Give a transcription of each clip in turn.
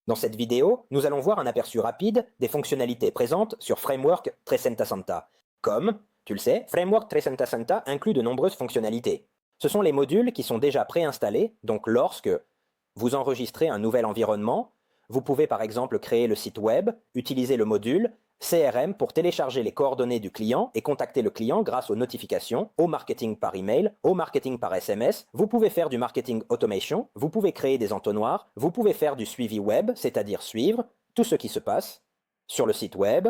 Dans cette vidéo, nous allons voir un aperçu rapide des fonctionnalités présentes sur Framework 360. Comme, tu le sais, Framework 360 inclut de nombreuses fonctionnalités. Ce sont les modules qui sont déjà préinstallés, donc lorsque vous enregistrez un nouvel environnement, vous pouvez par exemple créer le site web, utiliser le module CRM pour télécharger les coordonnées du client et contacter le client grâce aux notifications, au marketing par email, au marketing par SMS. Vous pouvez faire du marketing automation, vous pouvez créer des entonnoirs, vous pouvez faire du suivi web, c'est-à-dire suivre tout ce qui se passe sur le site web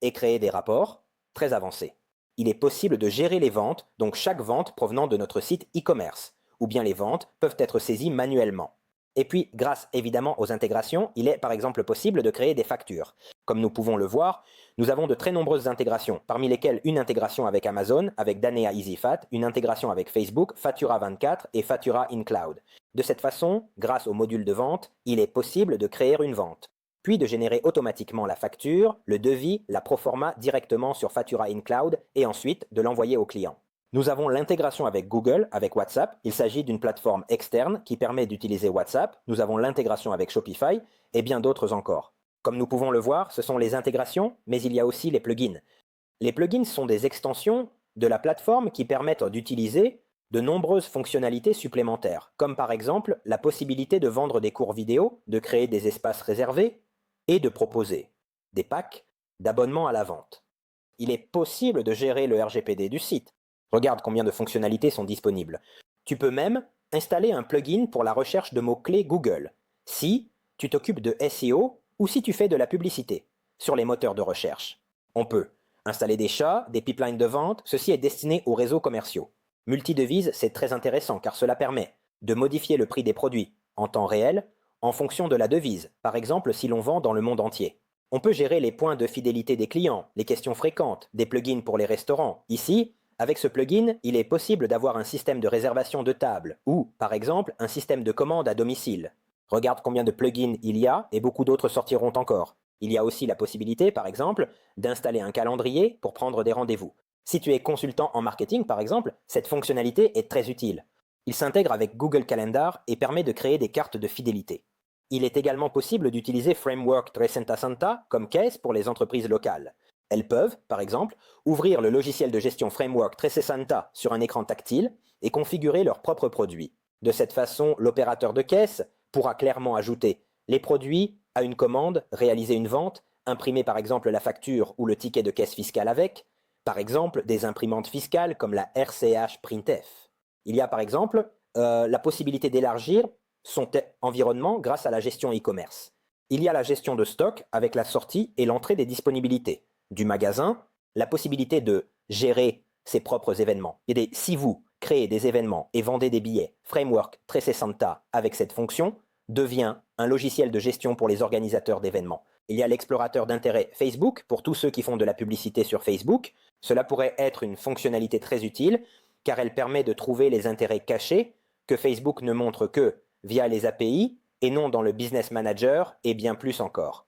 et créer des rapports très avancés. Il est possible de gérer les ventes, donc chaque vente provenant de notre site e-commerce, ou bien les ventes peuvent être saisies manuellement. Et puis, grâce évidemment aux intégrations, il est par exemple possible de créer des factures. Comme nous pouvons le voir, nous avons de très nombreuses intégrations, parmi lesquelles une intégration avec Amazon, avec Danea EasyFat, une intégration avec Facebook, Fatura24 et Fatura in Cloud. De cette façon, grâce au module de vente, il est possible de créer une vente, puis de générer automatiquement la facture, le devis, la proforma directement sur Fatura in Cloud et ensuite de l'envoyer au client. Nous avons l'intégration avec Google, avec WhatsApp. Il s'agit d'une plateforme externe qui permet d'utiliser WhatsApp. Nous avons l'intégration avec Shopify et bien d'autres encore. Comme nous pouvons le voir, ce sont les intégrations, mais il y a aussi les plugins. Les plugins sont des extensions de la plateforme qui permettent d'utiliser de nombreuses fonctionnalités supplémentaires, comme par exemple la possibilité de vendre des cours vidéo, de créer des espaces réservés et de proposer des packs d'abonnement à la vente. Il est possible de gérer le RGPD du site. Regarde combien de fonctionnalités sont disponibles. Tu peux même installer un plugin pour la recherche de mots-clés Google, si tu t'occupes de SEO ou si tu fais de la publicité sur les moteurs de recherche. On peut installer des chats, des pipelines de vente, ceci est destiné aux réseaux commerciaux. Multidevise, c'est très intéressant car cela permet de modifier le prix des produits en temps réel en fonction de la devise, par exemple si l'on vend dans le monde entier. On peut gérer les points de fidélité des clients, les questions fréquentes, des plugins pour les restaurants. Ici, avec ce plugin, il est possible d'avoir un système de réservation de table ou, par exemple, un système de commande à domicile. Regarde combien de plugins il y a et beaucoup d'autres sortiront encore. Il y a aussi la possibilité, par exemple, d'installer un calendrier pour prendre des rendez-vous. Si tu es consultant en marketing, par exemple, cette fonctionnalité est très utile. Il s'intègre avec Google Calendar et permet de créer des cartes de fidélité. Il est également possible d'utiliser Framework 360 comme caisse pour les entreprises locales. Elles peuvent, par exemple, ouvrir le logiciel de gestion Framework 360 sur un écran tactile et configurer leurs propres produits. De cette façon, l'opérateur de caisse pourra clairement ajouter les produits à une commande, réaliser une vente, imprimer par exemple la facture ou le ticket de caisse fiscale avec, par exemple des imprimantes fiscales comme la RCH Printf. Il y a par exemple la possibilité d'élargir son environnement grâce à la gestion e-commerce. Il y a la gestion de stock avec la sortie et l'entrée des disponibilités du magasin, la possibilité de gérer ses propres événements. Et si vous créez des événements et vendez des billets, Framework 360 avec cette fonction devient un logiciel de gestion pour les organisateurs d'événements. Il y a l'explorateur d'intérêt Facebook pour tous ceux qui font de la publicité sur Facebook. Cela pourrait être une fonctionnalité très utile car elle permet de trouver les intérêts cachés que Facebook ne montre que via les API et non dans le Business Manager et bien plus encore.